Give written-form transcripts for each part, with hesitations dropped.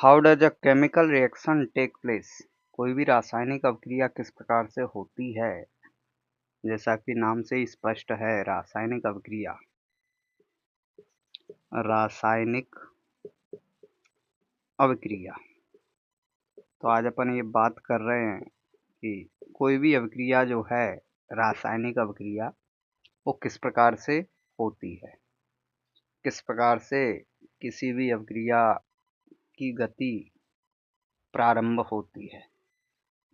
How does a chemical reaction take place? कोई भी रासायनिक अभिक्रिया किस प्रकार से होती है? जैसा कि नाम से ही स्पष्ट है, रासायनिक अभिक्रिया। रासायनिक अभिक्रिया। तो आज अपन ये बात कर रहे हैं कि कोई भी अभिक्रिया जो है, रासायनिक अभिक्रिया, वो किस प्रकार से होती है, किस प्रकार से किसी भी अभिक्रिया की गति प्रारंभ होती है।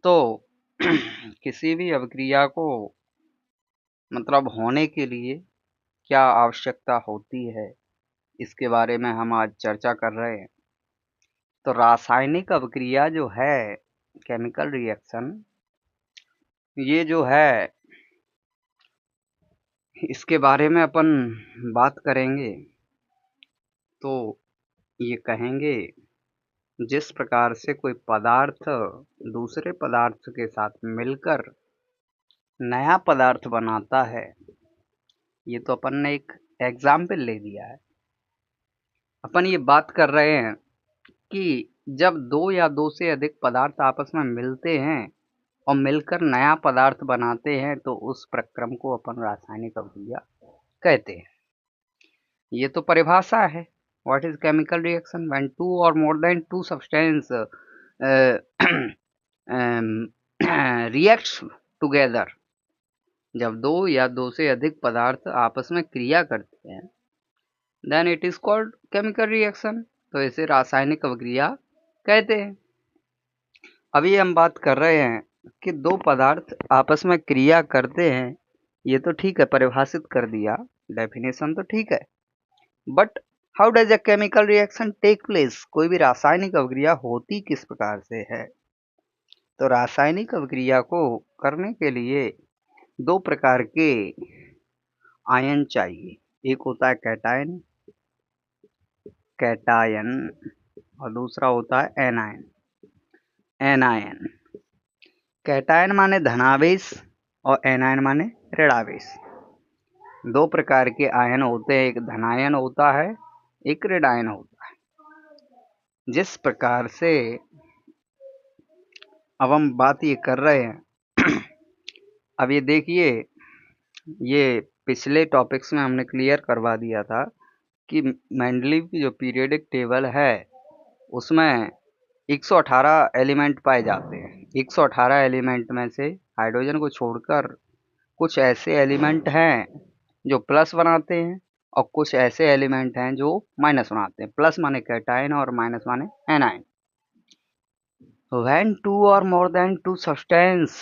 तो किसी भी अभिक्रिया को मतलब होने के लिए क्या आवश्यकता होती है, इसके बारे में हम आज चर्चा कर रहे हैं। तो रासायनिक अभिक्रिया जो है, केमिकल रिएक्शन, ये जो है इसके बारे में अपन बात करेंगे तो ये कहेंगे जिस प्रकार से कोई पदार्थ दूसरे पदार्थ के साथ मिलकर नया पदार्थ बनाता है। ये तो अपन ने एक एग्जाम्पल ले दिया है। अपन ये बात कर रहे हैं कि जब दो या दो से अधिक पदार्थ आपस में मिलते हैं और मिलकर नया पदार्थ बनाते हैं तो उस प्रक्रम को अपन रासायनिक अभिक्रिया कहते हैं। ये तो परिभाषा है। What is chemical reaction? When two और more than two substance reacts together. जब दो या दो से अधिक पदार्थ आपस में क्रिया करते हैं, then it is called chemical reaction. तो इसे रासायनिक अभिक्रिया कहते हैं। अभी हम बात कर रहे हैं कि दो पदार्थ आपस में क्रिया करते हैं। ये तो ठीक है, परिभाषित कर दिया, डेफिनेशन तो ठीक है। But how does a chemical reaction take place? कोई भी रासायनिक अभिक्रिया होती किस प्रकार से है? तो रासायनिक अभिक्रिया को करने के लिए दो प्रकार के आयन चाहिए। एक होता है कैटायन, कैटायन, और दूसरा होता है एनायन, एनायन। कैटायन माने धनावेश और एनायन माने ऋणावेश। दो प्रकार के आयन होते हैं, एक धनायन होता है, एक ऋणायन होता है। जिस प्रकार से अब हम बात ये कर रहे हैं अब ये देखिए, ये पिछले टॉपिक्स में हमने क्लियर करवा दिया था कि मेंडलीव की जो पीरियोडिक टेबल है उसमें 118 एलिमेंट पाए जाते हैं। 118 एलिमेंट में से हाइड्रोजन को छोड़कर कुछ ऐसे एलिमेंट हैं जो प्लस बनाते हैं और कुछ ऐसे एलिमेंट हैं जो माइनस बनाते हैं। प्लस माने कैटायन और माइनस माने anion. When two or more than two substance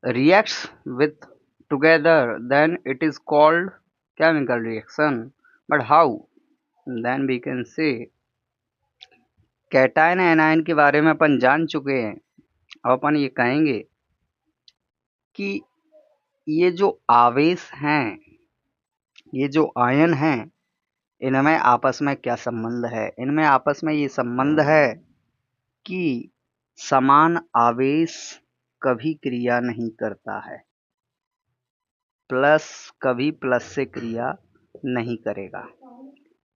reacts with together, then it is called chemical reaction. But how? Then we can say cation anion के बारे में अपन जान चुके हैं। अब अपन ये कहेंगे कि ये जो आवेश हैं, ये जो आयन हैं, इनमें आपस में क्या संबंध है? इनमें आपस में ये संबंध है कि समान आवेश कभी क्रिया नहीं करता है। प्लस कभी प्लस से क्रिया नहीं करेगा,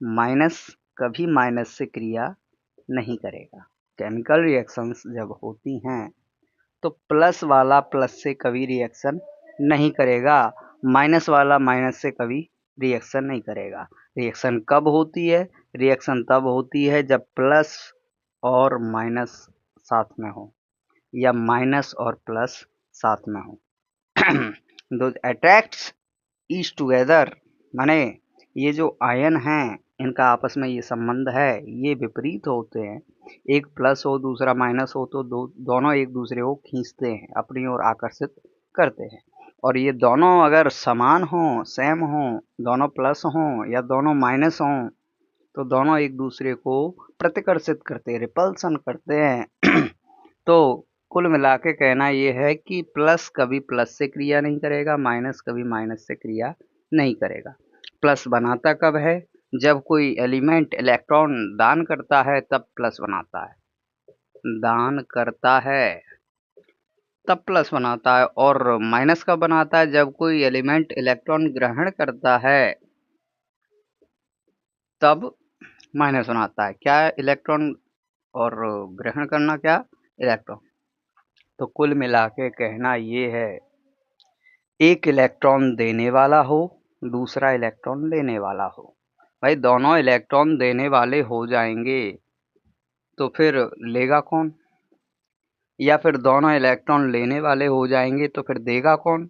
माइनस कभी माइनस से क्रिया नहीं करेगा। केमिकल रिएक्शंस जब होती हैं तो प्लस वाला प्लस से कभी रिएक्शन नहीं करेगा, माइनस वाला माइनस से कभी रिएक्शन नहीं करेगा। रिएक्शन कब होती है? रिएक्शन तब होती है जब प्लस और माइनस साथ में हो या माइनस और प्लस साथ में हो। दो अट्रैक्ट्स ईच टुगेदर, माने ये जो आयन हैं इनका आपस में ये संबंध है, ये विपरीत होते हैं। एक प्लस हो दूसरा माइनस हो तो दोनों एक दूसरे को खींचते हैं, अपनी ओर आकर्षित करते हैं। और ये दोनों अगर समान हों, सेम हों, दोनों प्लस हों या दोनों माइनस हों, तो दोनों एक दूसरे को प्रतिकर्षित करते हैं, रिपल्सन करते हैं। तो कुल मिला के कहना ये है कि प्लस कभी प्लस से क्रिया नहीं करेगा, माइनस कभी माइनस से क्रिया नहीं करेगा। प्लस बनाता कब है? जब कोई एलिमेंट इलेक्ट्रॉन दान करता है तब प्लस बनाता है, दान करता है तब प्लस बनाता है। और माइनस कब बनाता है? जब कोई एलिमेंट इलेक्ट्रॉन ग्रहण करता है तब माइनस बनाता है। क्या इलेक्ट्रॉन और ग्रहण करना क्या, इलेक्ट्रॉन। तो कुल मिला के कहना ये है, एक इलेक्ट्रॉन देने वाला हो, दूसरा इलेक्ट्रॉन लेने वाला हो। भाई दोनों इलेक्ट्रॉन देने वाले हो जाएंगे तो फिर लेगा कौन, या फिर दोनों इलेक्ट्रॉन लेने वाले हो जाएंगे तो फिर देगा कौन।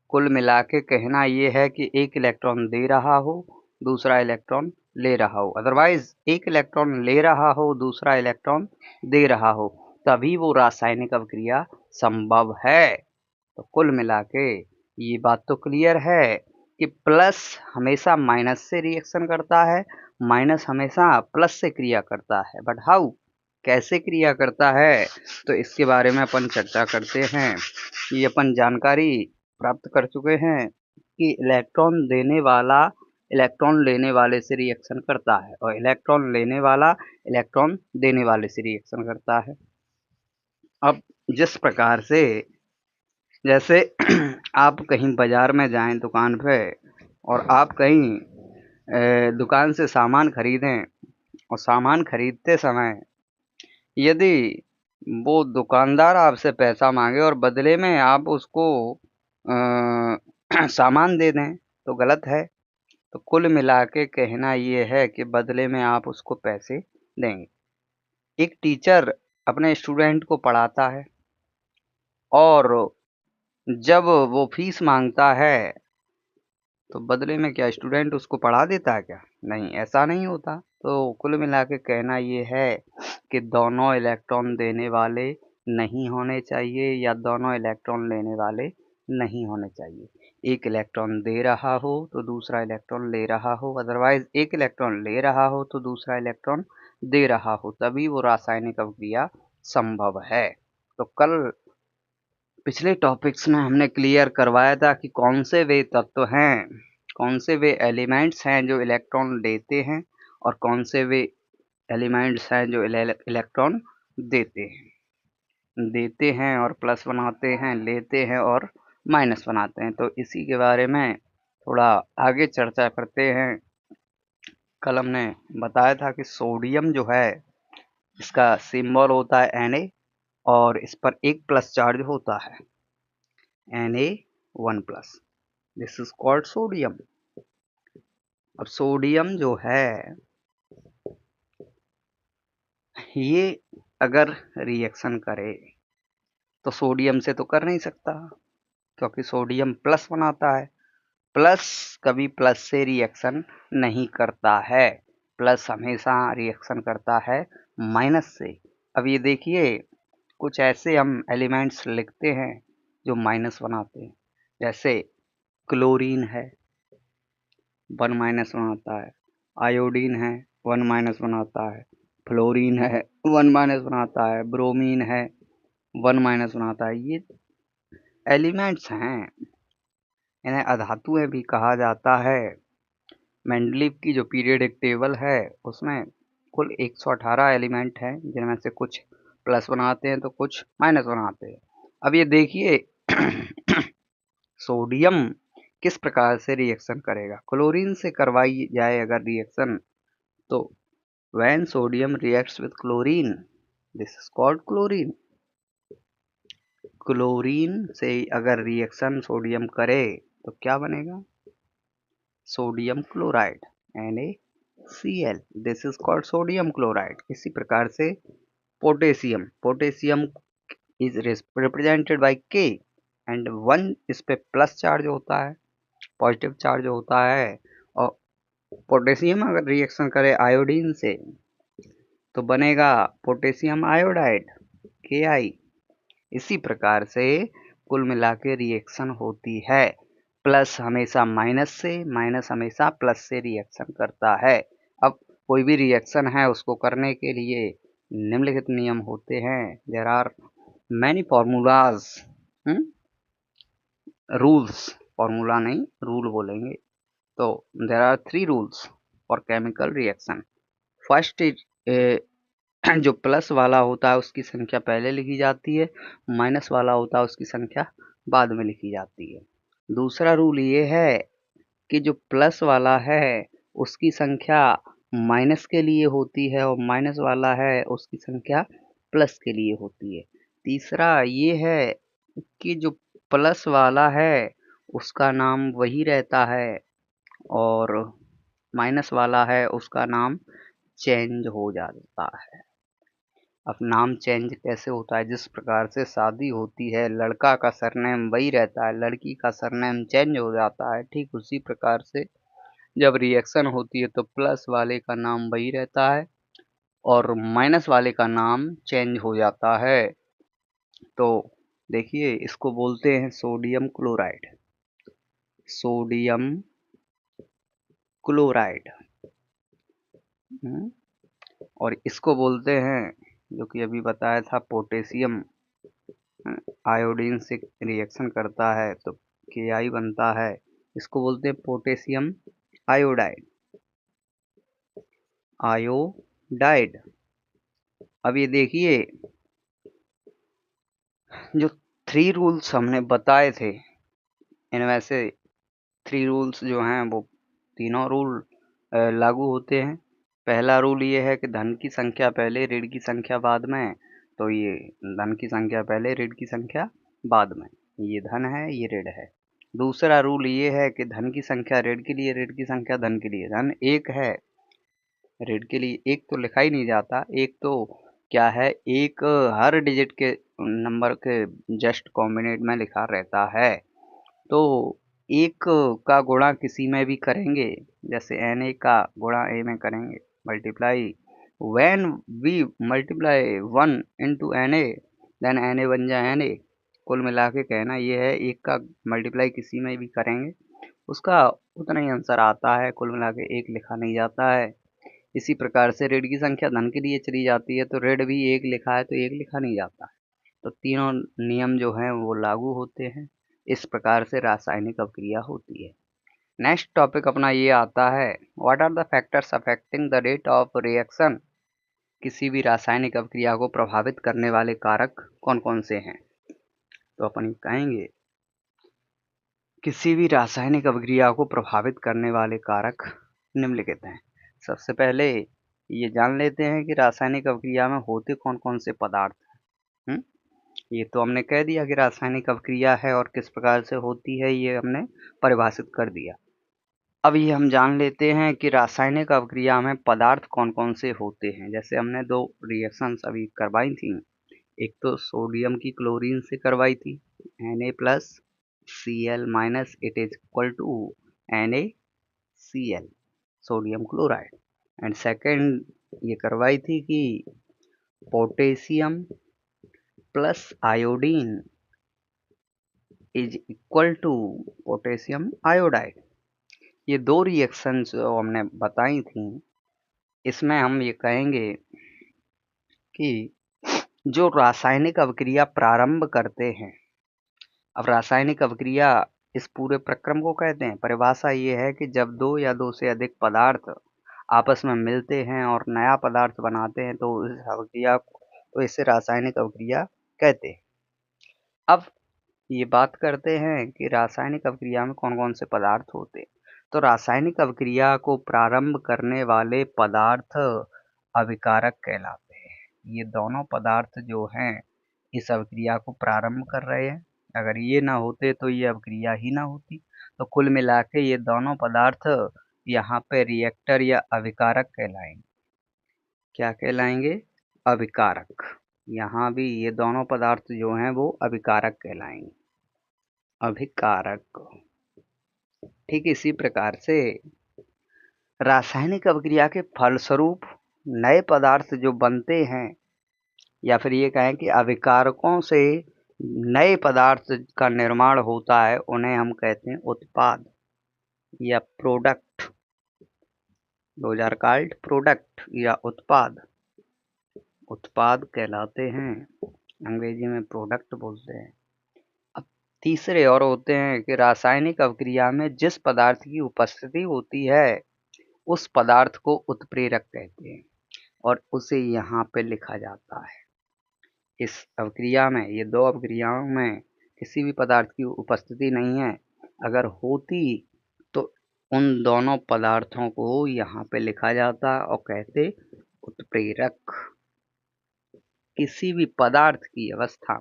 कुल मिला के कहना ये है कि एक इलेक्ट्रॉन दे रहा हो, दूसरा इलेक्ट्रॉन ले रहा हो। अदरवाइज एक इलेक्ट्रॉन ले रहा हो, दूसरा इलेक्ट्रॉन दे रहा हो, तभी वो रासायनिक अभिक्रिया संभव है। तो कुल मिला के ये बात तो क्लियर है कि प्लस हमेशा माइनस से रिएक्शन करता है, माइनस हमेशा प्लस से क्रिया करता है। बट हाउ, कैसे क्रिया करता है, तो इसके बारे में अपन चर्चा करते हैं। ये अपन जानकारी प्राप्त कर चुके हैं कि इलेक्ट्रॉन देने वाला इलेक्ट्रॉन लेने वाले से रिएक्शन करता है और इलेक्ट्रॉन लेने वाला इलेक्ट्रॉन देने वाले से रिएक्शन करता है। अब जिस प्रकार से, जैसे आप कहीं बाजार में जाएं दुकान पे, और आप कहीं दुकान से सामान खरीदें, और सामान खरीदते समय यदि वो दुकानदार आपसे पैसा मांगे और बदले में आप उसको सामान दे दें तो गलत है। तो कुल मिला के कहना ये है कि बदले में आप उसको पैसे देंगे। एक टीचर अपने स्टूडेंट को पढ़ाता है और जब वो फीस मांगता है तो बदले में क्या स्टूडेंट उसको पढ़ा देता है क्या? नहीं, ऐसा नहीं होता। तो कुल मिला के कहना ये है कि दोनों इलेक्ट्रॉन देने वाले नहीं होने चाहिए या दोनों इलेक्ट्रॉन लेने वाले नहीं होने चाहिए। एक इलेक्ट्रॉन दे रहा हो तो दूसरा इलेक्ट्रॉन ले रहा हो, अदरवाइज एक इलेक्ट्रॉन ले रहा हो तो दूसरा इलेक्ट्रॉन दे रहा हो, तभी वो रासायनिक अभिक्रिया संभव है। तो कल पिछले टॉपिक्स में हमने क्लियर करवाया था कि कौन से वे तत्व हैं, कौन से वे एलिमेंट्स हैं जो इलेक्ट्रॉन लेते हैं और कौन से वे एलिमेंट्स हैं जो इलेक्ट्रॉन देते हैं और प्लस बनाते हैं, लेते हैं और माइनस बनाते हैं। तो इसी के बारे में थोड़ा आगे चर्चा करते हैं। कल हमने बताया था कि सोडियम जो है इसका सिंबल होता है Na और इस पर एक प्लस चार्ज होता है, Na1+। This is called sodium. अब सोडियम जो है ये अगर रिएक्शन करे तो सोडियम से तो कर नहीं सकता, क्योंकि सोडियम प्लस बनाता है। प्लस कभी प्लस से रिएक्शन नहीं करता है, प्लस हमेशा रिएक्शन करता है माइनस से। अब ये देखिए, कुछ ऐसे हम एलिमेंट्स लिखते हैं जो माइनस बनाते हैं, जैसे क्लोरीन है 1- बनाता है, आयोडीन है 1- बनाता है, फ्लोरीन है 1- बनाता है, ब्रोमीन है 1- बनाता है। ये एलिमेंट्स हैं, इन्हें अधातुएं भी कहा जाता है। मेंडलीव की जो पीरियोडिक टेबल है उसमें कुल 118 एलिमेंट हैं, जिनमें से कुछ प्लस बनाते हैं तो कुछ माइनस बनाते हैं। अब ये देखिए सोडियम किस प्रकार से रिएक्शन करेगा। क्लोरीन से करवाई जाए अगर रिएक्शन, तो when sodium reacts with chlorine, this is called chlorine। Chlorine से अगर रिएक्शन सोडियम करे तो क्या बनेगा, sodium chloride NaCl, this is called sodium chloride. इसी प्रकार से potassium is represented by K and 1 इस पे प्लस चार्ज होता है, पॉजिटिव चार्ज होता है। और पोटेशियम अगर रिएक्शन करे आयोडीन से तो बनेगा पोटेशियम आयोडाइड Ki। इसी प्रकार से कुल मिला के रिएक्शन होती है। प्लस हमेशा माइनस से, माइनस हमेशा प्लस से रिएक्शन करता है। अब कोई भी रिएक्शन है उसको करने के लिए निम्नलिखित नियम होते हैं। There are many formulas, rules, formula नहीं रूल बोलेंगे। तो there are 3 rules for chemical reaction. First is जो प्लस वाला होता है उसकी संख्या पहले लिखी जाती है, माइनस वाला होता है उसकी संख्या बाद में लिखी जाती है। दूसरा रूल ये है कि जो प्लस वाला है उसकी संख्या माइनस के लिए होती है और माइनस वाला है उसकी संख्या प्लस के लिए होती है। तीसरा ये है कि जो प्लस वाला है उसका नाम वही रहता है और माइनस वाला है उसका नाम चेंज हो जाता है। अब नाम चेंज कैसे होता है? जिस प्रकार से शादी होती है, लड़का का सरनेम वही रहता है, लड़की का सरनेम चेंज हो जाता है, ठीक उसी प्रकार से जब रिएक्शन होती है तो प्लस वाले का नाम वही रहता है और माइनस वाले का नाम चेंज हो जाता है। तो देखिए, इसको बोलते हैं सोडियम क्लोराइड। Sodium chloride. और इसको बोलते हैं, जो कि अभी बताया था, पोटेशियम आयोडीन से रिएक्शन करता है तो KI बनता है। इसको बोलते हैं पोटेशियम आयोडाइड। आयोडाइड। अब ये देखिए, जो 3 रूल्स हमने बताए थे, इनमें से 3 रूल्स जो हैं वो तीनों रूल लागू होते हैं। पहला रूल ये है कि धन की संख्या पहले, ऋण की संख्या बाद में। तो ये धन की संख्या पहले, ऋण की संख्या बाद में। ये धन है, ये ऋण है। दूसरा रूल ये है कि धन की संख्या ऋण के लिए, ऋण की संख्या धन के लिए। धन 1 है, ऋण के लिए 1 तो लिखा ही नहीं जाता। 1 तो क्या है, 1 हर डिजिट के नंबर के जस्ट कॉम्बिनेट में लिखा रहता है। तो 1 का गुणा किसी में भी करेंगे, जैसे Na का गुणा A में करेंगे, multiply when we multiply 1 into Na, then Na बन जाए Na। कुल मिला के कहना ये है, 1 का मल्टीप्लाई किसी में भी करेंगे उसका उतना ही आंसर आता है, कुल मिला के 1 लिखा नहीं जाता है। इसी प्रकार से ऋण की संख्या धन के लिए चली जाती है तो ऋण भी 1 लिखा है तो 1 लिखा नहीं जाता है। तो तीनों नियम जो हैं वो लागू होते हैं। इस प्रकार से रासायनिक अभिक्रिया होती है। नेक्स्ट टॉपिक अपना ये आता है, what are the factors affecting the rate of reaction. किसी भी रासायनिक अभिक्रिया को प्रभावित करने वाले कारक कौन कौन से हैं? तो अपन कहेंगे, किसी भी रासायनिक अभिक्रिया को प्रभावित करने वाले कारक निम्नलिखित हैं। सबसे पहले ये जान लेते हैं कि रासायनिक अभिक्रिया में होते कौन कौन से पदार्थ हैं। ये तो हमने कह दिया कि रासायनिक अभिक्रिया है और किस प्रकार से होती है, ये हमने परिभाषित कर दिया। अब ये हम जान लेते हैं कि रासायनिक अभिक्रिया में पदार्थ कौन कौन से होते हैं। जैसे हमने 2 रिएक्शंस अभी करवाई थी, एक तो सोडियम की क्लोरीन से करवाई थी, Na+Cl- it is equal to NaCl, sodium chloride. And second ये करवाई थी कि potassium plus iodine is equal to potassium iodide. ये 2 रिएक्शन जो हमने बताई थी, इसमें हम ये कहेंगे कि जो रासायनिक अभिक्रिया प्रारंभ करते हैं, अब रासायनिक अभिक्रिया इस पूरे प्रक्रम को कहते हैं। परिभाषा ये है कि जब 2 या 2 से अधिक पदार्थ आपस में मिलते हैं और नया पदार्थ बनाते हैं तो इस अभिक्रिया को, तो इसे रासायनिक अभिक्रिया कहते हैं। अब ये बात करते हैं कि रासायनिक अभिक्रिया में कौन कौन से पदार्थ होते हैं। तो रासायनिक अभिक्रिया को प्रारंभ करने वाले पदार्थ अभिकारक कहलाते हैं। ये दोनों पदार्थ जो हैं इस अभिक्रिया को प्रारंभ कर रहे हैं, अगर ये ना होते तो ये अभिक्रिया ही ना होती। तो कुल मिला के ये दोनों पदार्थ यहाँ पे रिएक्टर या अभिकारक कहलाएंगे। क्या कहलाएंगे? अभिकारक। यहाँ भी ये दोनों पदार्थ जो हैं वो अभिकारक कहलाएंगे, अभिकारक। ठीक इसी प्रकार से रासायनिक अभिक्रिया के फलस्वरूप नए पदार्थ जो बनते हैं, या फिर ये कहें कि अभिकारकों से नए पदार्थ का निर्माण होता है, उन्हें हम कहते हैं उत्पाद या product. Those are called product या उत्पाद। उत्पाद कहलाते हैं, अंग्रेजी में प्रोडक्ट बोलते हैं। अब तीसरे और होते हैं कि रासायनिक अभिक्रिया में जिस पदार्थ की उपस्थिति होती है उस पदार्थ को उत्प्रेरक कहते हैं और उसे यहाँ पे लिखा जाता है। इस अभिक्रिया में, ये 2 अभिक्रियाओं में किसी भी पदार्थ की उपस्थिति नहीं है, अगर होती तो उन दोनों पदार्थों को यहाँ पे लिखा जाता है और कहते उत्प्रेरक। किसी भी पदार्थ की अवस्था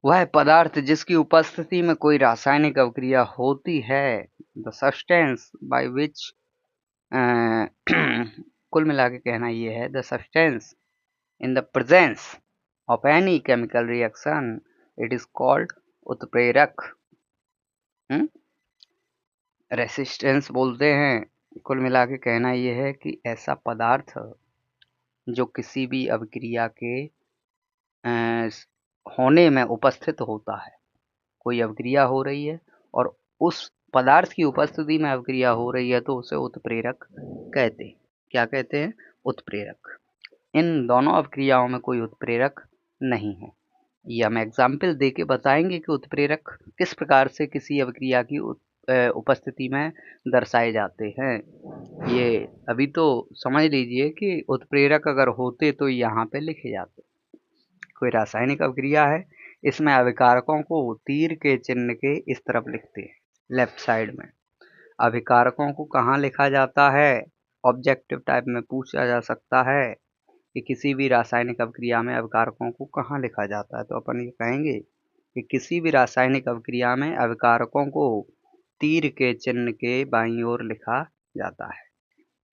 वह पदार्थ जिसकी उपस्थिति में कोई रासायनिक अभिक्रिया होती है, द सब्सटेंस बाय विच, कुल मिला के कहना ये है, the substance in the presence of any chemical reaction it is called उत्प्रेरक। रेसिस्टेंस बोलते हैं। कुल मिला के कहना ये है कि ऐसा पदार्थ जो किसी भी अभिक्रिया के होने में उपस्थित होता है। कोई अभिक्रिया हो रही है और उस पदार्थ की उपस्थिति में अभिक्रिया हो रही है तो उसे उत्प्रेरक कहते हैं। क्या कहते हैं? उत्प्रेरक। इन दोनों अभिक्रियाओं में कोई उत्प्रेरक नहीं है। ये हम एग्जाम्पल दे के बताएंगे कि उत्प्रेरक किस प्रकार से किसी अभिक्रिया की उपस्थिति में दर्शाए जाते हैं। ये अभी तो समझ लीजिए कि उत्प्रेरक अगर होते तो यहाँ पे लिखे जाते। कोई रासायनिक अभिक्रिया है, इसमें अभिकारकों को तीर के चिन्ह के इस तरफ लिखते हैं, लेफ्ट साइड में। अभिकारकों को कहाँ लिखा जाता है? ऑब्जेक्टिव टाइप में पूछा जा सकता है कि किसी भी रासायनिक अभिक्रिया में अभिकारकों को कहाँ लिखा जाता है, तो अपन ये कहेंगे कि किसी भी रासायनिक अभिक्रिया में अभिकारकों को तीर के चिन्ह के बाईं ओर लिखा जाता है।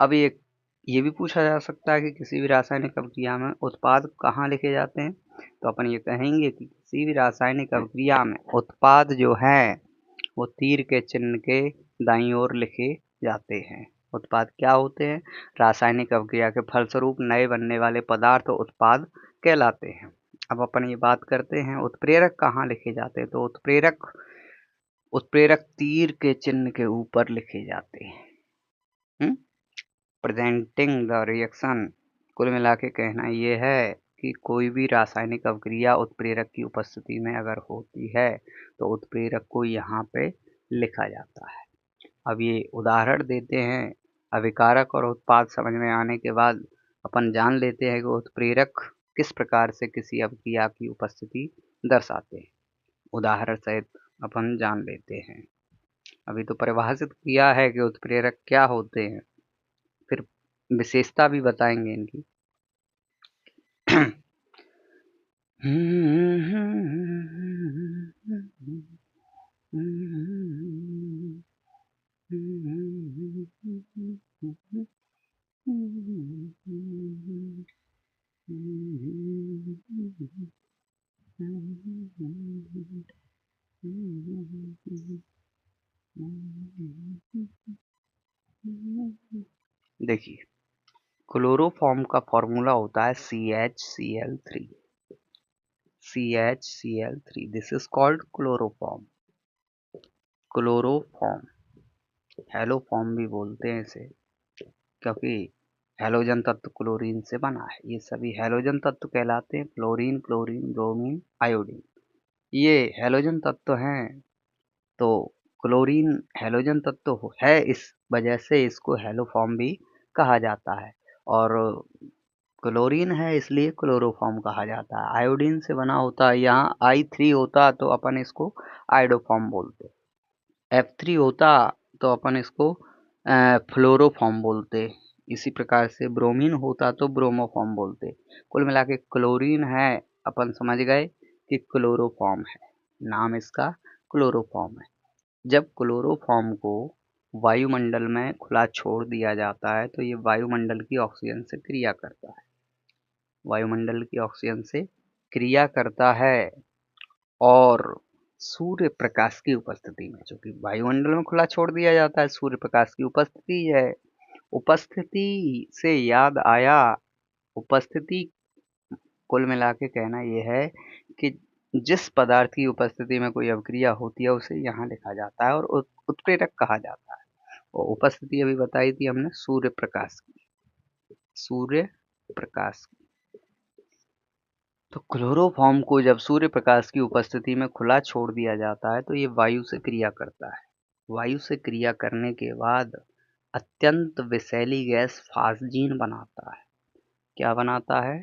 अब ये भी पूछा जा सकता है कि किसी भी रासायनिक अभिक्रिया में उत्पाद कहाँ लिखे जाते हैं, तो अपन ये कहेंगे कि किसी भी रासायनिक अभिक्रिया में उत्पाद जो है वो तीर के चिन्ह के दाईं ओर लिखे जाते हैं। उत्पाद क्या होते हैं? रासायनिक अभिक्रिया के फलस्वरूप नए बनने वाले पदार्थ उत्पाद कहलाते हैं। अब अपन ये बात करते हैं उत्प्रेरक कहाँ लिखे जाते हैं, तो उत्प्रेरक तीर के चिन्ह के ऊपर लिखे जाते हैं। Presenting the reaction. कुल मिला के कहना ये है कि कोई भी रासायनिक अभिक्रिया उत्प्रेरक की उपस्थिति में अगर होती है तो उत्प्रेरक को यहाँ पे लिखा जाता है। अब ये उदाहरण देते हैं। अभिकारक और उत्पाद समझ में आने के बाद अपन जान लेते हैं कि उत्प्रेरक किस प्रकार से किसी अभिक्रिया की उपस्थिति दर्शाते हैं। उदाहरण सहित अपन जान लेते हैं। अभी तो परिभाषित किया है कि उत्प्रेरक क्या होते हैं, फिर विशेषता भी बताएंगे इनकी। देखिए, क्लोरोफॉर्म का फॉर्मूला होता है CHCl3। CHCl3, this is called chloroform. Chloroform, haloform भी बोलते हैं इसे, क्योंकि हेलोजन तत्व क्लोरीन से बना है। ये सभी हेलोजन तत्व कहलाते हैं। फ्लोरीन, क्लोरीन, ब्रोमीन, आयोडीन, ये हेलोजन तत्व हैं। तो क्लोरीन हेलोजन तत्व है, इस वजह से इसको हेलोफॉर्म भी कहा जाता है। और क्लोरीन है इसलिए क्लोरोफॉर्म कहा जाता है। आयोडीन से बना होता है, यहाँ I3 होता तो अपन इसको आयोडोफॉर्म बोलते। F3 होता तो अपन इसको फ्लोरोफॉर्म बोलते। इसी प्रकार से ब्रोमीन होता तो ब्रोमोफॉर्म बोलते। कुल मिला के क्लोरीन है, अपन समझ गए कि क्लोरोफॉर्म है, नाम इसका क्लोरोफॉर्म है। जब क्लोरोफॉर्म को वायुमंडल में खुला छोड़ दिया जाता है तो ये वायुमंडल की ऑक्सीजन से क्रिया करता है। वायुमंडल की ऑक्सीजन से क्रिया करता है और सूर्य प्रकाश की उपस्थिति में, जो कि वायुमंडल में खुला छोड़ दिया जाता है, सूर्य प्रकाश की उपस्थिति है। उपस्थिति से याद आया, उपस्थिति कुल मिला के कहना यह है कि जिस पदार्थ की उपस्थिति में कोई अभिक्रिया होती है उसे यहाँ लिखा जाता है और उत्प्रेरक कहा जाता है। और उपस्थिति अभी बताई थी हमने सूर्य प्रकाश की, सूर्य प्रकाश की। तो क्लोरोफॉर्म को जब सूर्य प्रकाश की उपस्थिति में खुला छोड़ दिया जाता है तो ये वायु से क्रिया करता है। वायु से क्रिया करने के बाद अत्यंत विषैली गैस फास्जीन बनाता है। क्या बनाता है?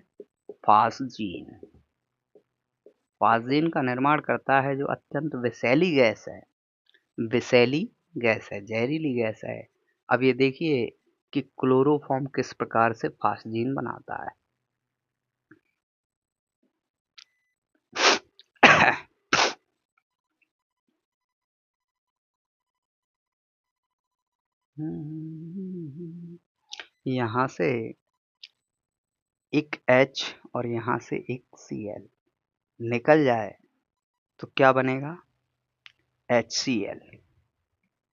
फास्जीन। फास्जीन का निर्माण करता है जो अत्यंत विषैली गैस है। विषैली गैस है, जहरीली गैस है। अब ये देखिए कि क्लोरोफॉर्म किस प्रकार से फास्जीन बनाता है। यहाँ से एक H और यहाँ से एक Cl निकल जाए तो क्या बनेगा? HCl।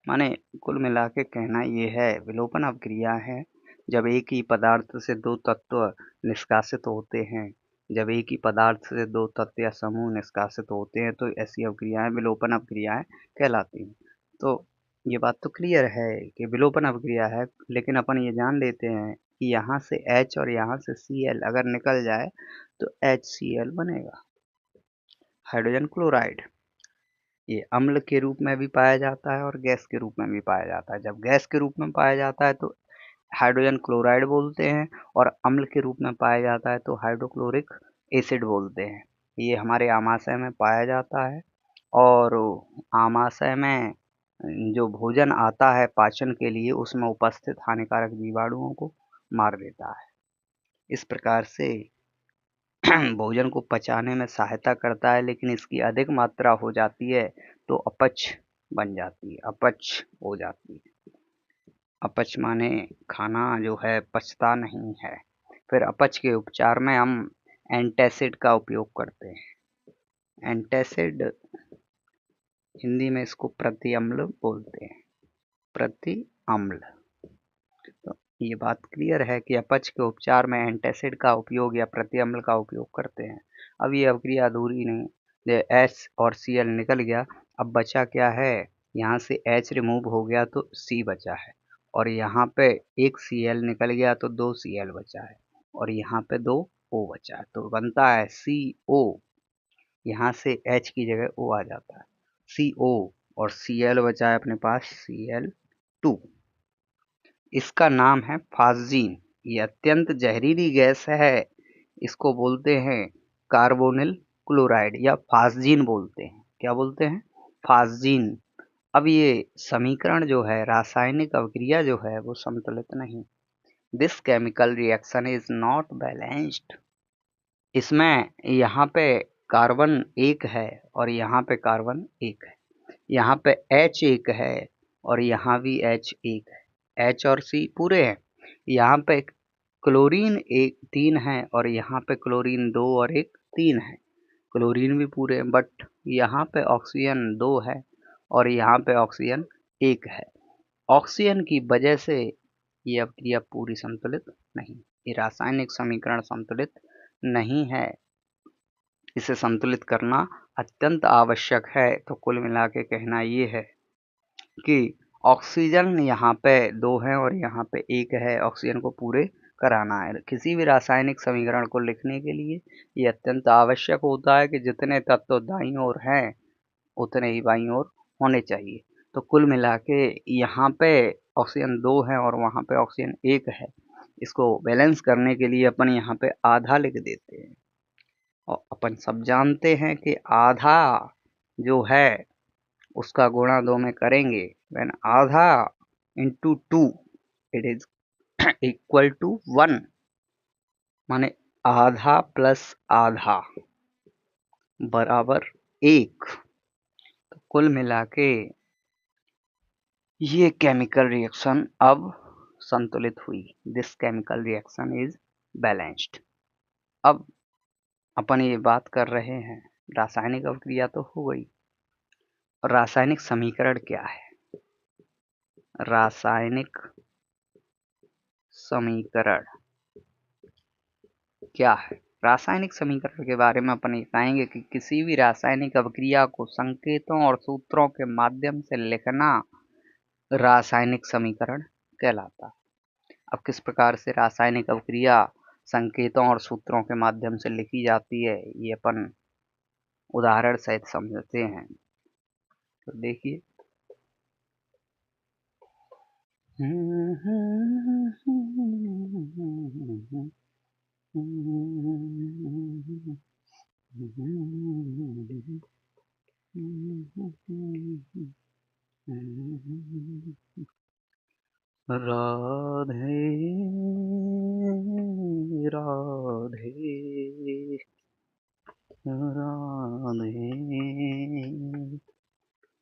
माने कुल मिला के कहना ये है, विलोपन अवक्रिया है जब एक ही पदार्थ से दो तत्व निष्कासित होते हैं। जब एक ही पदार्थ से दो तत्व या समूह निष्कासित होते हैं तो ऐसी अवक्रियाएं विलोपन अवक्रियाएं कहलाती हैं। तो ये बात तो क्लियर है कि विलोपन अवक्रिया है, लेकिन अपन ये जान लेते हैं कि यहाँ से H और यहाँ से Cl अगर निकल जाए तो HCl बनेगा, हाइड्रोजन क्लोराइड। ये अम्ल के रूप में भी पाया जाता है और गैस के रूप में भी पाया जाता है। जब गैस के रूप में पाया जाता है तो हाइड्रोजन क्लोराइड बोलते हैं, और अम्ल के रूप में पाया जाता है तो हाइड्रोक्लोरिक एसिड बोलते हैं। ये हमारे आमाशय में पाया जाता है, और आमाशय में जो भोजन आता है पाचन के लिए, उसमें उपस्थित हानिकारक जीवाणुओं को मार देता है। इस प्रकार से भोजन को पचाने में सहायता करता है, लेकिन इसकी अधिक मात्रा हो जाती है तो अपच बन जाती है, अपच हो जाती है। अपच माने खाना जो है पचता नहीं है। फिर अपच के उपचार में हम एंटासिड का उपयोग करते हैं। एंटासिड, हिंदी में इसको प्रति अम्ल बोलते हैं, प्रति अम्ल। तो ये बात क्लियर है कि अपच के उपचार में एंटासिड का उपयोग या प्रति अम्ल का उपयोग करते हैं। अब ये अवक्रिया अधूरी नहीं, एच और Cl निकल गया, अब बचा क्या है? यहाँ से H रिमूव हो गया तो C बचा है, और यहाँ पे एक Cl निकल गया तो दो Cl बचा है, और यहाँ पे दो O बचा है, तो बनता है CO। यहाँ से H की जगह O आ जाता है, CO, और Cl बचा है अपने पास Cl2। इसका नाम है फास्जीन। ये अत्यंत जहरीली गैस है, इसको बोलते हैं कार्बोनिल क्लोराइड या फास्जीन बोलते हैं। क्या बोलते हैं? फास्जीन। अब ये समीकरण जो है, रासायनिक अवक्रिया जो है, वो संतुलित नहीं। This chemical reaction is not balanced. इसमें यहाँ पे कार्बन एक है और यहाँ पे कार्बन एक है, यहाँ पे H एक है और यहाँ भी H एक है, H और C पूरे हैं। यहाँ पे क्लोरीन एक तीन है और यहाँ पे क्लोरीन दो और एक तीन है, क्लोरीन भी पूरे हैं। बट यहाँ पे ऑक्सीजन दो है और यहाँ पे ऑक्सीजन एक है। ऑक्सीजन की वजह से ये अवक्रिया पूरी संतुलित नहीं, ये रासायनिक समीकरण संतुलित नहीं है। इसे संतुलित करना अत्यंत आवश्यक है। तो कुल मिला के कहना ये है कि ऑक्सीजन यहाँ पे दो है और यहाँ पे एक है, ऑक्सीजन को पूरे कराना है। किसी भी रासायनिक समीकरण को लिखने के लिए ये अत्यंत आवश्यक होता है कि जितने तत्व दाईं ओर हैं उतने ही बाईं ओर होने चाहिए। तो कुल मिला के यहाँ पे ऑक्सीजन दो है और वहाँ पे ऑक्सीजन एक है, इसको बैलेंस करने के लिए अपन यहाँ पे आधा लिख देते हैं। और अपन सब जानते हैं कि आधा जो है उसका गुणा दो में करेंगे, व्हेन आधा into two it is equal to 1, माने आधा प्लस आधा बराबर 1। तो कुल मिला के ये केमिकल रिएक्शन अब संतुलित हुई। This chemical reaction is balanced. अब अपन ये बात कर रहे हैं, रासायनिक अवक्रिया तो हो गई, और रासायनिक समीकरण क्या है? रासायनिक समीकरण क्या है? रासायनिक समीकरण के बारे में अपन ये कहेंगे कि किसी भी रासायनिक अवक्रिया को संकेतों और सूत्रों के माध्यम से लिखना रासायनिक समीकरण कहलाता है। अब किस प्रकार से रासायनिक अवक्रिया संकेतों और सूत्रों के माध्यम से लिखी जाती है, ये अपन उदाहरण सहित समझते हैं। तो देखिए, राधे राधे राधे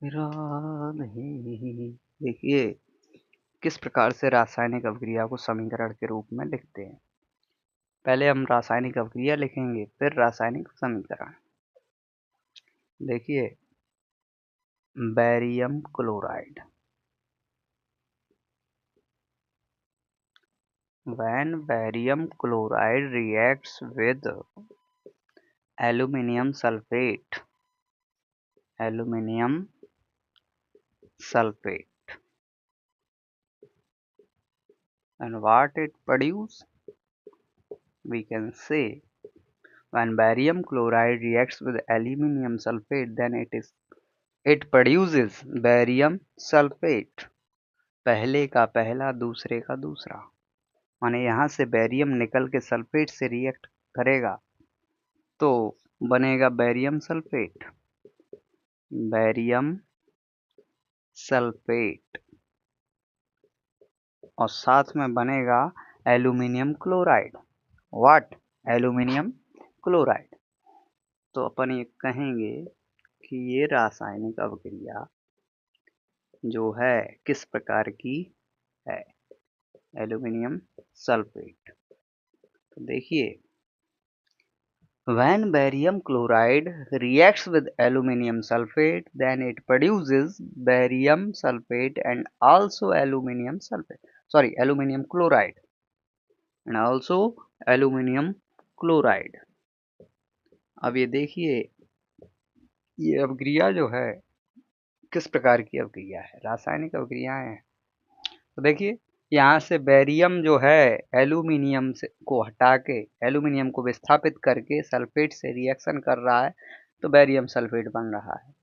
राधे। देखिए किस प्रकार से रासायनिक अभिक्रिया को समीकरण के रूप में लिखते हैं। पहले हम रासायनिक अभिक्रिया लिखेंगे, फिर रासायनिक समीकरण। देखिए barium chloride, when barium chloride reacts with aluminium sulfate, and what it produce, we can say when barium chloride reacts with aluminium sulfate, then it produces barium sulfate। पहले का पहला, दूसरे का दूसरा, माने यहाँ से बैरियम निकल के सल्फेट से रिएक्ट करेगा तो बनेगा बैरियम सल्फेट, और साथ में बनेगा aluminium chloride. What? Aluminium chloride. तो अपन ये कहेंगे कि ये रासायनिक अभिक्रिया जो है किस प्रकार की है, एल्यूमिनियम सल्फेट। तो देखिए when barium chloride reacts with aluminium sulfate, then it produces barium sulfate and also aluminium chloride and also aluminium chloride। अब ये देखिए ये अभिक्रिया जो है किस प्रकार की अभिक्रिया है, रासायनिक अभिक्रियाएं हैं। तो देखिए यहाँ से बैरियम जो है एल्यूमिनियम से को हटा के एल्यूमिनियम को विस्थापित करके सल्फेट से रिएक्शन कर रहा है तो बैरियम सल्फेट बन रहा है।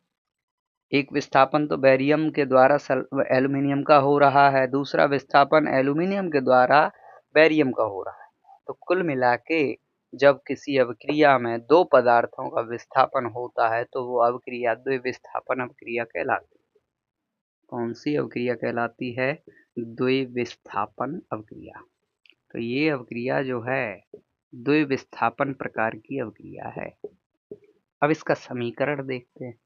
एक विस्थापन तो बैरियम के द्वारा एल्यूमिनियम का हो रहा है, दूसरा विस्थापन एल्यूमिनियम के द्वारा बैरियम का हो रहा है। तो कुल मिला के जब किसी अभिक्रिया में दो पदार्थों का विस्थापन होता है तो वो अभिक्रिया द्विविस्थापन अभिक्रिया कहलाती है। कौन सी अभिक्रिया कहलाती है? द्विविस्थापन अभिक्रिया। तो ये अभिक्रिया जो है द्विविस्थापन प्रकार की अभिक्रिया है। अब इसका समीकरण देखते हैं।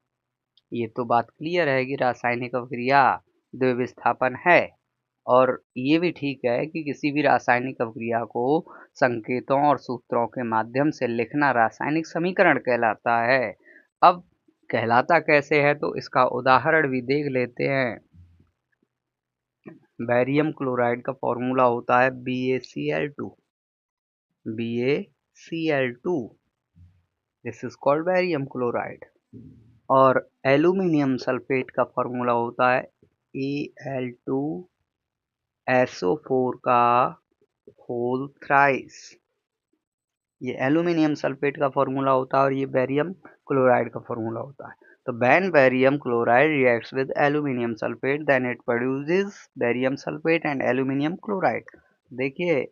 ये तो बात क्लियर है कि रासायनिक अभिक्रिया द्विविस्थापन है, और ये भी ठीक है कि किसी भी रासायनिक अभिक्रिया को संकेतों और सूत्रों के माध्यम से लिखना रासायनिक समीकरण कहलाता है। अब कहलाता कैसे है तो इसका उदाहरण भी देख लेते हैं। बैरियम क्लोराइड का फॉर्मूला होता है BaCl2, this is called barium chloride. और एल्यूमिनियम सल्फेट का फॉर्मूला होता है Al2SO4 का होल थ्राइस। ये एल्यूमिनियम सल्फेट का फॉर्मूला होता है और ये बैरियम क्लोराइड का फॉर्मूला होता है। तो when barium chloride reacts with aluminium sulfate, then it produces barium sulfate and aluminium chloride। देखिए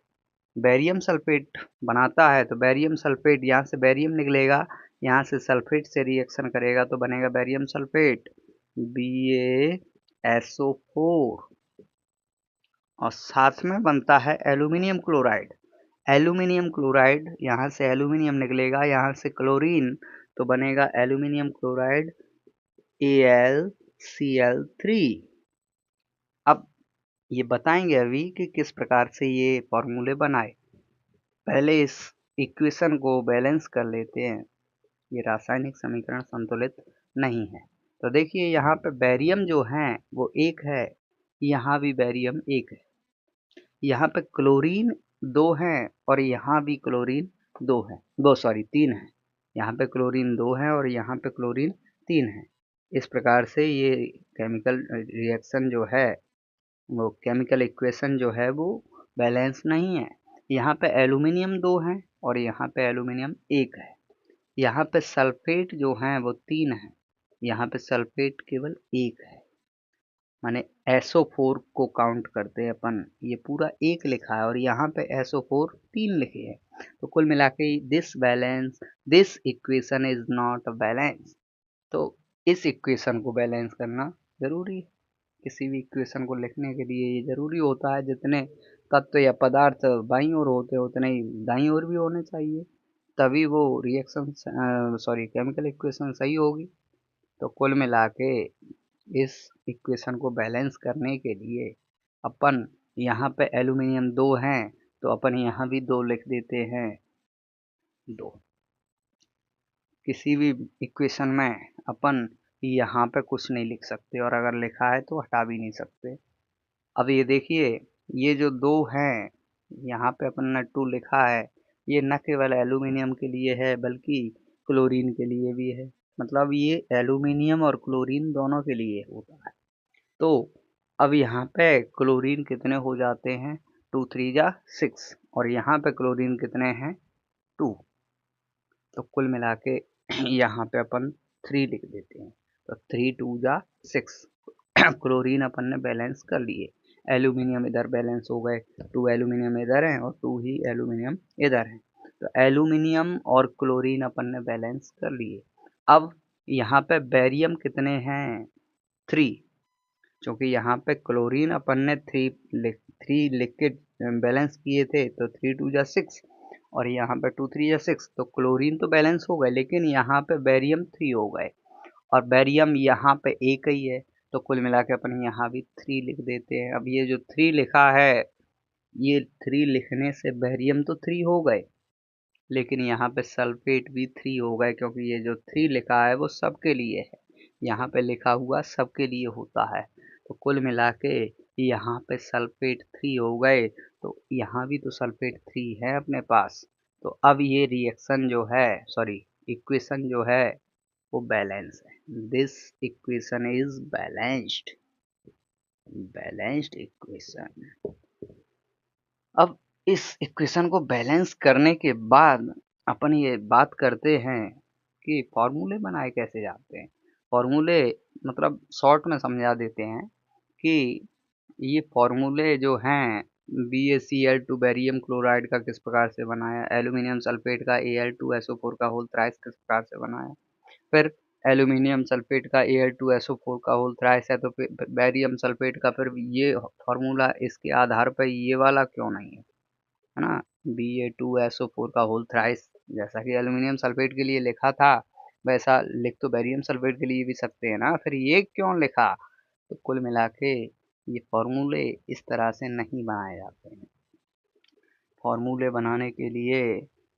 बैरियम सल्फेट बनाता है तो बैरियम सल्फेट यहाँ से बैरियम निकलेगा, यहाँ से सल्फेट से रिएक्शन करेगा तो बनेगा बैरियम सल्फेट BaSO4, और साथ में बनता है एल्यूमिनियम क्लोराइड। एल्यूमिनियम क्लोराइड यहाँ से एल्यूमिनियम निकलेगा, यहाँ से क्लोरीन, तो बनेगा एल्यूमिनियम क्लोराइड AlCl3। अब ये बताएंगे अभी कि किस प्रकार से ये फॉर्मूले बनाए। पहले इस इक्वेशन को बैलेंस कर लेते हैं। ये रासायनिक समीकरण संतुलित नहीं है। तो देखिए यहाँ पे बैरियम जो है वो एक है, यहाँ भी बैरियम एक है, यहाँ पे क्लोरीन दो हैं और यहाँ भी क्लोरीन तीन है। यहाँ पे क्लोरीन दो है और यहाँ पे क्लोरीन तीन है। इस प्रकार से ये केमिकल रिएक्शन जो है वो केमिकल इक्वेशन जो है वो बैलेंस नहीं है। यहाँ पे एल्यूमिनियम दो है और यहाँ पे एल्यूमिनियम एक है। यहाँ पे सल्फेट जो है वो तीन है, यहाँ पे सल्फेट केवल एक है। माने SO4 को काउंट करते हैं अपन, ये पूरा एक लिखा है और यहाँ पे SO4 तीन लिखे हैं। तो कुल मिला के this equation is not balance. तो इस इक्वेशन को बैलेंस करना जरूरी है। किसी भी इक्वेशन को लिखने के लिए ये जरूरी होता है जितने तत्व या पदार्थ बाईं ओर होते हैं उतने ही दाईं ओर भी होने चाहिए, तभी वो रिएक्शन केमिकल इक्वेशन सही होगी। तो कुल मिला के इस इक्वेशन को बैलेंस करने के लिए अपन यहाँ पे एल्यूमिनियम 2 हैं तो अपन यहाँ भी 2 लिख देते हैं 2। किसी भी इक्वेशन में अपन यहाँ पे कुछ नहीं लिख सकते और अगर लिखा है तो हटा भी नहीं सकते। अब ये देखिए, ये जो 2 हैं यहाँ पे अपन ने 2 लिखा है, ये न केवल एल्यूमिनियम के लिए है बल्कि क्लोरीन के लिए भी है। मतलब ये एल्यूमिनियम और क्लोरीन दोनों के लिए होता है। तो अब यहाँ पे क्लोरीन कितने हो जाते हैं, 2 3 जा 6 और यहाँ पे क्लोरीन कितने हैं 2। तो कुल मिला के यहाँ पे अपन 3 लिख देते हैं। तो 3 2 जा 6 क्लोरीन अपन ने बैलेंस कर लिए। एल्यूमिनियम इधर बैलेंस हो गए, 2 एल्यूमिनियम इधर हैं और 2 ही एल्यूमिनियम इधर हैं। तो एल्यूमिनियम और क्लोरीन अपन ने बैलेंस कर लिए। अब यहाँ पे बेरियम कितने हैं 3, क्योंकि यहाँ पे क्लोरीन अपन ने 3 लिख के बैलेंस किए थे तो 3 2 जा 6 और यहाँ पे 2 3 जा 6। तो क्लोरीन तो बैलेंस हो गए लेकिन यहाँ पे बेरियम 3 हो गए और बेरियम यहाँ पे एक ही है। तो कुल मिला के अपन यहाँ भी 3 लिख देते हैं। अब ये जो 3 लिखा है, ये 3 लिखने से बेरियम तो 3 हो गए लेकिन यहाँ पे सल्फेट भी 3 हो गए, क्योंकि ये जो 3 लिखा है वो सबके लिए है। यहाँ पे लिखा हुआ सबके लिए होता है। तो कुल मिला के यहाँ पे सल्फेट 3 हो गए, तो यहाँ भी तो सल्फेट 3 है अपने पास। तो अब ये रिएक्शन जो है, इक्वेशन जो है वो बैलेंस है। This equation is balanced equation. अब इस इक्वेशन को बैलेंस करने के बाद अपन ये बात करते हैं कि फॉर्मूले बनाए कैसे जाते हैं। फॉर्मूले मतलब शॉर्ट में समझा देते हैं कि ये फॉर्मूले जो हैं, BaCl2 बेरियम क्लोराइड का किस प्रकार से बनाया, एल्यूमिनियम सल्फेट का Al2SO4 का होल थ्राइस किस प्रकार से बनाया, फिर एल्यूमिनियम सल्फेट का Al2SO4 का होल थ्राइस है तो फिर बेरियम सल्फेट का फिर ये फॉर्मूला, इसके आधार पर ये वाला क्यों नहीं है ना, Ba2SO4 का होल थ्राइस। जैसा कि एल्यूमिनियम सल्फेट के लिए लिखा था वैसा लिख तो बेरियम सल्फेट के लिए भी सकते हैं ना, फिर ये क्यों लिखा। तो कुल मिला के ये फॉर्मूले इस तरह से नहीं बनाए जाते हैं। फॉर्मूले बनाने के लिए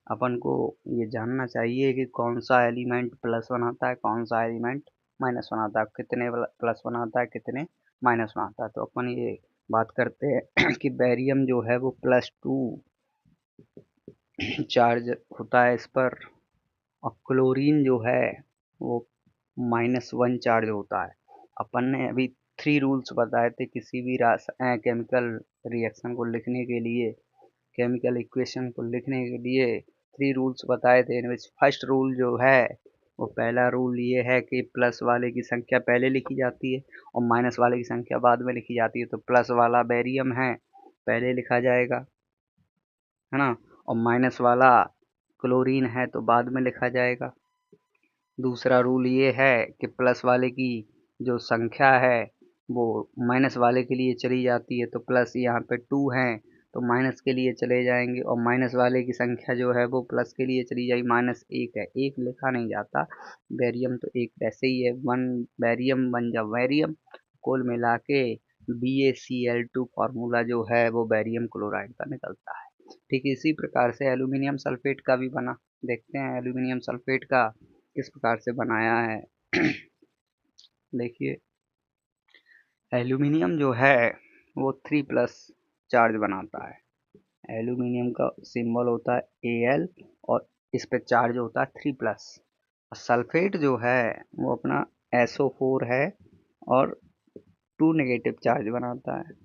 अपन को ये जानना चाहिए कि कौन सा एलिमेंट प्लस बनाता है, कौन सा एलिमेंट माइनस बनाता है, कितने प्लस बनाता है, कितने माइनस बनाता है। तो अपन ये बात करते हैं कि बेरियम जो है वो +2 चार्ज होता है इस पर और क्लोरीन जो है वो -1 चार्ज होता है। अपन ने अभी 3 रूल्स बताए थे किसी भी केमिकल रिएक्शन को लिखने के लिए, केमिकल इक्वेशन को लिखने के लिए 3 रूल्स बताए थे। इनमें फर्स्ट रूल जो है वो पहला रूल ये है कि प्लस वाले की संख्या पहले लिखी जाती है और माइनस वाले की संख्या बाद में लिखी जाती है। तो प्लस वाला बेरियम है पहले लिखा जाएगा, है ना, और माइनस वाला क्लोरीन है तो बाद में लिखा जाएगा। दूसरा रूल ये है कि प्लस वाले की जो संख्या है वो माइनस वाले के लिए चली जाती है, तो प्लस यहाँ पे 2 हैं तो माइनस के लिए चले जाएंगे और माइनस वाले की संख्या जो है वो प्लस के लिए चली जाएगी। -1 है, 1 लिखा नहीं जाता, बेरियम तो एक वैसे ही है, 1 बेरियम 1 जब वेरियम। कुल मिला के BaCl2 फार्मूला जो है वो बेरियम क्लोराइड का निकलता है। ठीक इसी प्रकार से एल्यूमिनियम सल्फेट का भी बना। देखते हैं एल्यूमिनियम सल्फेट का किस प्रकार से बनाया है। देखिए एल्यूमिनियम जो है वो 3+ चार्ज बनाता है। एल्यूमिनियम का सिंबल होता है Al और इस पे चार्ज होता है 3+। सल्फेट जो है वो अपना SO4 है और 2 नेगेटिव चार्ज बनाता है।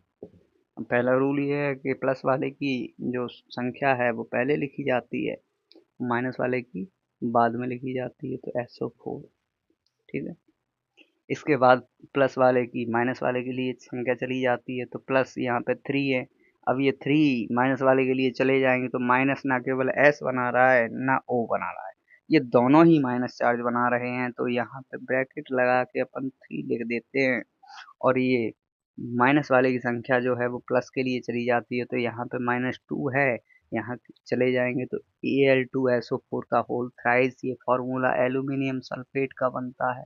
पहला रूल ये है कि प्लस वाले की जो संख्या है वो पहले लिखी जाती है, माइनस वाले की बाद में लिखी जाती है, तो SO4। ठीक है, इसके बाद प्लस वाले की माइनस वाले के लिए संख्या चली जाती है, तो प्लस यहाँ पे 3 है। अब ये 3 माइनस वाले के लिए चले जाएंगे तो माइनस ना केवल S बना रहा है ना O बना रहा है, ये दोनों ही माइनस चार्ज बना रहे हैं। तो यहाँ पे ब्रैकेट लगा के अपन 3 लिख देते हैं और ये माइनस वाले की संख्या जो है वो प्लस के लिए चली जाती है, तो यहाँ पे -2 है, यहाँ चले जाएंगे तो Al2SO4 का होल थ्राइस, ये फॉर्मूला एल्यूमिनियम सल्फेट का बनता है।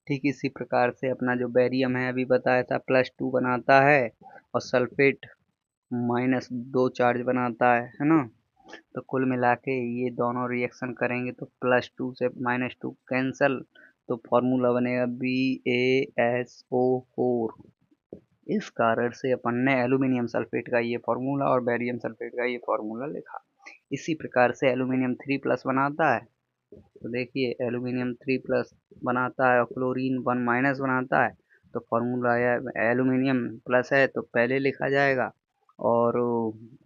ठीक इसी प्रकार से अपना जो बेरियम है अभी बताया था +2 बनाता है, और सल्फेट -2 चार्ज बनाता है ना। तो कुल मिला के ये दोनों रिएक्शन करेंगे तो +2 से -2 कैंसल, तो फॉर्मूला बनेगा BaSO4। इस कारण से अपन ने एल्यूमिनियम सल्फेट का ये फॉर्मूला और बेरियम सल्फेट का ये फॉर्मूला लिखा। इसी प्रकार से एल्यूमिनियम 3+ बनाता है, तो देखिए एल्यूमिनियम 3+ बनाता है और क्लोरीन 1- बनाता है, तो फॉर्मूला एल्यूमिनियम प्लस है तो पहले लिखा जाएगा, और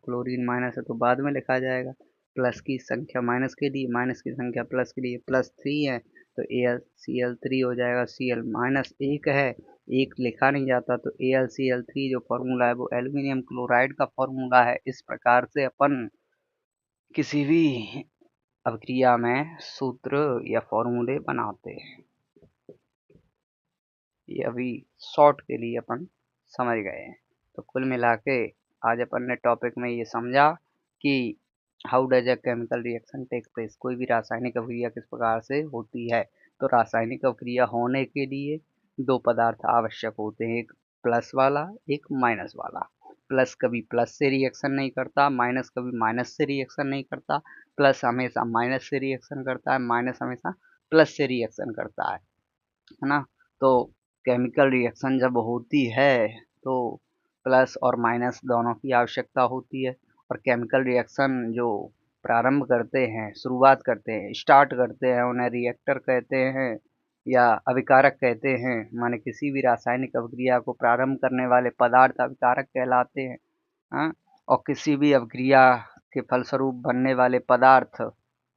क्लोरीन माइनस है तो बाद में लिखा जाएगा। प्लस की संख्या माइनस के लिए, माइनस की संख्या प्लस के लिए, +3 है तो AlCl3 हो जाएगा। Cl -1 है, एक लिखा नहीं जाता, तो AlCl3 जो फॉर्मूला है वो एल्यूमिनियम क्लोराइड का फॉर्मूला है। इस प्रकार से अपन किसी भी अभिक्रिया में सूत्र या फॉर्मूले बनाते हैं। ये अभी शॉर्ट के लिए अपन समझ गए हैं। तो कुल मिला के आज अपन ने टॉपिक में ये समझा कि how does a chemical reaction take place, कोई भी रासायनिक अभिक्रिया किस प्रकार से होती है। तो रासायनिक अभिक्रिया होने के लिए दो पदार्थ आवश्यक होते हैं, एक प्लस वाला, एक माइनस वाला। प्लस कभी प्लस से रिएक्शन नहीं करता, माइनस कभी माइनस से रिएक्शन नहीं करता। प्लस हमेशा माइनस से रिएक्शन करता है, माइनस हमेशा प्लस से रिएक्शन करता है ना। तो केमिकल रिएक्शन जब होती है तो प्लस और माइनस दोनों की आवश्यकता होती है। और केमिकल रिएक्शन जो प्रारंभ करते हैं, शुरुआत करते हैं, स्टार्ट करते हैं, उन्हें रिएक्टर कहते हैं या अभिकारक कहते हैं। माने किसी भी रासायनिक अभिक्रिया को प्रारंभ करने वाले पदार्थ अभिकारक कहलाते हैं। हाँ, और किसी भी अभिक्रिया के फलस्वरूप बनने वाले पदार्थ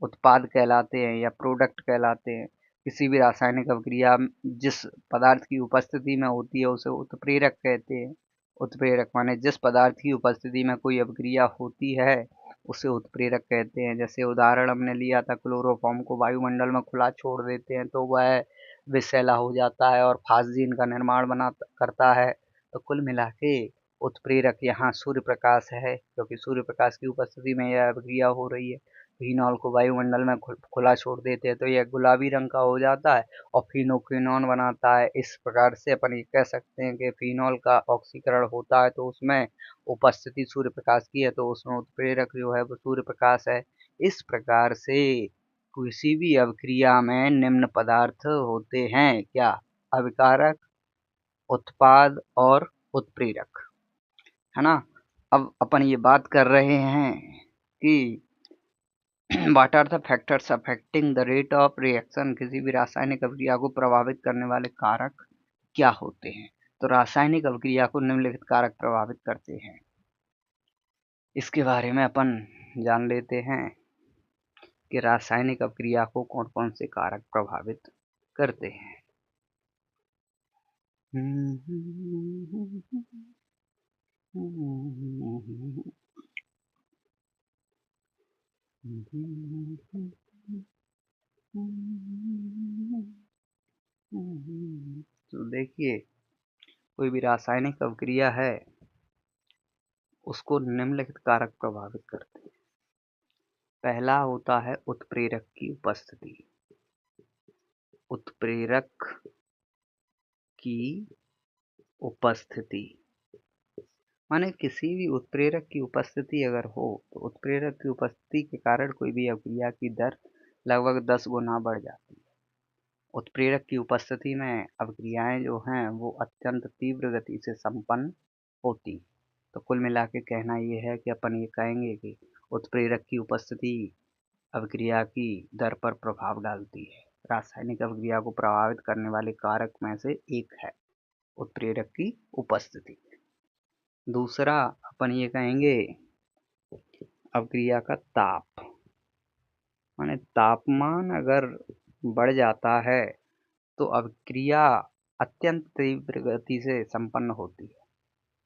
उत्पाद कहलाते हैं या प्रोडक्ट कहलाते हैं। किसी भी रासायनिक अभिक्रिया जिस पदार्थ की उपस्थिति में होती है उसे उत्प्रेरक कहते हैं। उत्प्रेरक माने जिस पदार्थ की उपस्थिति में कोई अभिक्रिया होती है उसे उत्प्रेरक कहते हैं। जैसे उदाहरण हमने लिया था, क्लोरोफॉर्म को वायुमंडल में खुला छोड़ देते हैं तो वह विषैला हो जाता है और फास्जीन का निर्माण बना करता है। तो कुल मिला के उत्प्रेरक यहाँ सूर्य प्रकाश है, क्योंकि सूर्य प्रकाश की उपस्थिति में यह अभिक्रिया हो रही है। फिनॉल को वायुमंडल में खुला छोड़ देते हैं तो यह गुलाबी रंग का हो जाता है और फिनोक्विनोन बनाता है। इस प्रकार से अपन ये कह सकते हैं कि फिनॉल का ऑक्सीकरण होता है तो उसमें उपस्थिति सूर्य प्रकाश की है, तो उसमें उत्प्रेरक जो है वो सूर्य प्रकाश है। इस प्रकार से किसी भी अभिक्रिया में निम्न पदार्थ होते हैं, क्या? अभिकारक, उत्पाद और उत्प्रेरक, है ना। अब अपन ये बात कर रहे हैं कि what are the factors affecting the rate of reaction, किसी भी रासायनिक अभिक्रिया को प्रभावित करने वाले कारक क्या होते हैं। तो रासायनिक अभिक्रिया को निम्नलिखित कारक प्रभावित करते हैं, इसके बारे में अपन जान लेते हैं कि रासायनिक अभिक्रिया को कौन कौन से कारक प्रभावित करते हैं। तो देखिए, कोई भी रासायनिक अभिक्रिया है उसको निम्नलिखित कारक प्रभावित करते हैं। पहला होता है उत्प्रेरक की उपस्थिति। उत्प्रेरक की उपस्थिति माने किसी भी उत्प्रेरक की उपस्थिति अगर हो तो उत्प्रेरक की उपस्थिति के कारण कोई भी अभिक्रिया की दर लगभग 10 गुना बढ़ जाती है। उत्प्रेरक की उपस्थिति में अभिक्रियाएं जो हैं वो अत्यंत तीव्र गति से संपन्न होती। तो कुल मिला के कहना ये है कि अपन ये कहेंगे कि उत्प्रेरक की उपस्थिति अभिक्रिया की दर पर प्रभाव डालती है। रासायनिक अभिक्रिया को प्रभावित करने वाले कारक में से एक है उत्प्रेरक की उपस्थिति। दूसरा अपन ये कहेंगे अभिक्रिया का ताप, माने तापमान अगर बढ़ जाता है तो अभिक्रिया अत्यंत तीव्र गति से संपन्न होती है।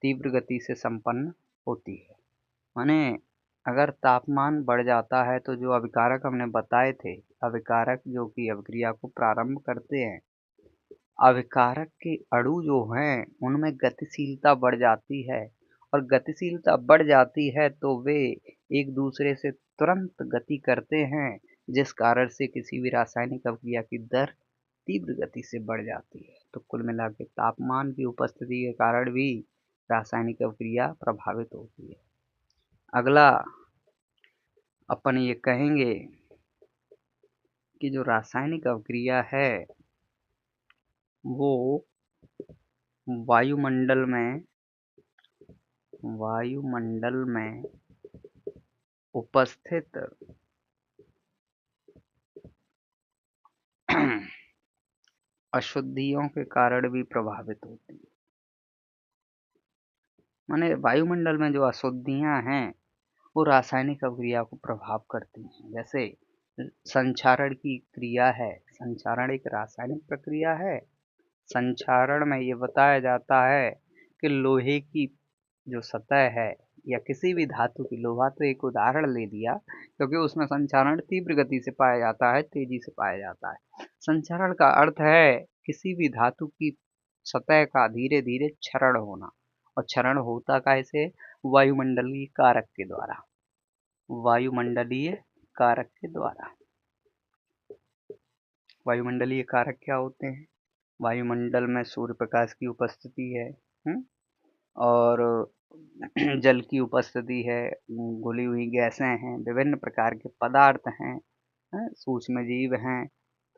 तीव्र गति से संपन्न होती है माने अगर तापमान बढ़ जाता है तो जो अभिकारक हमने बताए थे, अभिकारक जो कि अभिक्रिया को प्रारंभ करते हैं, अभिकारक के अणु जो हैं उनमें गतिशीलता बढ़ जाती है, और गतिशीलता बढ़ जाती है तो वे एक दूसरे से तुरंत गति करते हैं, जिस कारण से किसी भी रासायनिक अभिक्रिया की दर तीव्र गति से बढ़ जाती है। तो कुल मिला के तापमान की उपस्थिति के कारण भी रासायनिक अभिक्रिया प्रभावित होती है। अगला अपन ये कहेंगे कि जो रासायनिक अभिक्रिया है वो वायुमंडल में उपस्थित अशुद्धियों के कारण भी प्रभावित होती है। माने वायुमंडल में जो अशुद्धियां हैं वो रासायनिक अभिक्रिया को प्रभाव करती हैं। जैसे संक्षारण की क्रिया है, संक्षारण एक रासायनिक प्रक्रिया है। संक्षारण में ये बताया जाता है कि लोहे की जो सतह है या किसी भी धातु की, लोहा तो एक उदाहरण ले लिया क्योंकि उसमें संक्षारण तीव्र गति से पाया जाता है, तेजी से पाया जाता है। संक्षारण का अर्थ है किसी भी धातु की सतह का धीरे धीरे क्षरण होना, और क्षरण होता कैसे? वायुमंडलीय कारक के द्वारा। वायुमंडलीय कारक के द्वारा। वायुमंडलीय कारक क्या होते हैं? वायुमंडल में सूर्य प्रकाश की उपस्थिति है, और जल की उपस्थिति है, घुली हुई गैसें हैं, विभिन्न प्रकार के पदार्थ हैं, सूक्ष्म जीव हैं।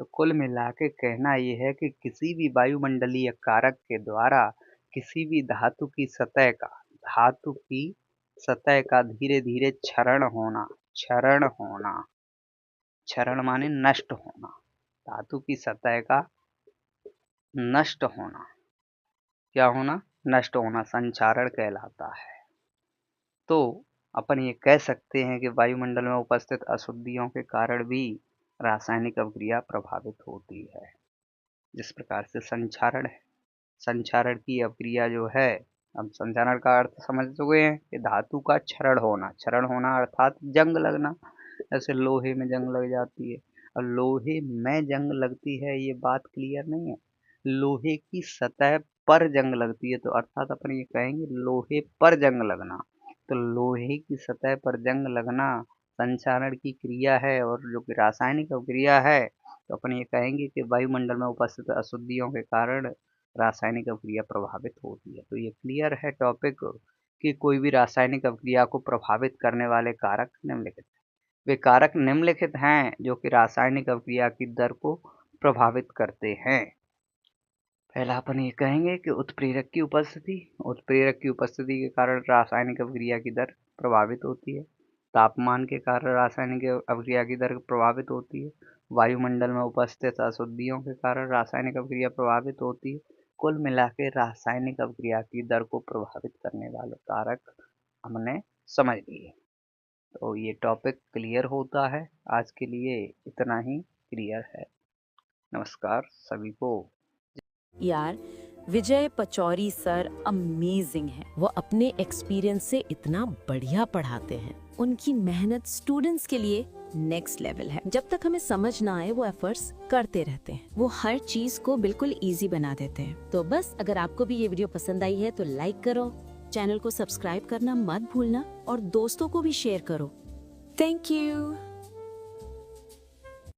तो कुल मिला के कहना ये है कि किसी भी वायुमंडलीय कारक के द्वारा किसी भी धातु की सतह का धीरे धीरे क्षरण माने नष्ट होना, धातु की सतह का नष्ट होना, क्या होना? नष्ट होना संक्षारण कहलाता है। तो अपन ये कह सकते हैं कि वायुमंडल में उपस्थित अशुद्धियों के कारण भी रासायनिक अभिक्रिया प्रभावित होती है। जिस प्रकार से संक्षारण है, संक्षारण की अभिक्रिया जो है, अब संक्षारण का अर्थ समझ चुके हैं कि धातु का क्षरण होना अर्थात जंग लगना। जैसे लोहे में जंग लग जाती है, और लोहे में जंग लगती है ये बात क्लियर नहीं है, लोहे की सतह पर जंग लगती है। तो अर्थात अपन ये कहेंगे लोहे पर जंग लगना। तो लोहे की सतह पर जंग लगना संक्षारण की क्रिया है, और जो कि रासायनिक अभिक्रिया है। तो अपन ये कहेंगे कि वायुमंडल में उपस्थित अशुद्धियों के कारण रासायनिक अभिक्रिया प्रभावित होती है। तो ये क्लियर है टॉपिक कि कोई भी रासायनिक अभिक्रिया को प्रभावित करने वाले कारक निम्नलिखित हैं। वे कारक निम्नलिखित हैं जो कि रासायनिक अभिक्रिया की दर को प्रभावित करते हैं। पहला अपन ये कहेंगे कि उत्प्रेरक की उपस्थिति के कारण रासायनिक अभिक्रिया की दर प्रभावित होती है। तापमान के कारण रासायनिक अभिक्रिया की दर प्रभावित होती है। वायुमंडल में उपस्थित अशुद्धियों के कारण रासायनिक अभिक्रिया प्रभावित होती है। कुल मिला के रासायनिक अभिक्रिया की दर को प्रभावित करने वाले कारक हमने समझ लिए। तो ये टॉपिक क्लियर होता है। आज के लिए इतना ही क्लियर है। नमस्कार सभी को। यार विजय पचौरी सर अमेजिंग हैं। वो अपने एक्सपीरियंस से इतना बढ़िया पढ़ाते हैं। उनकी मेहनत स्टूडेंट्स के लिए नेक्स्ट लेवल है। जब तक हमें समझ ना आए वो एफर्ट्स करते रहते हैं। वो हर चीज को बिल्कुल इजी बना देते हैं। तो बस अगर आपको भी ये वीडियो पसंद आई है तो लाइक करो, चैनल को सब्सक्राइब करना मत भूलना और दोस्तों को भी शेयर करो। Thank you.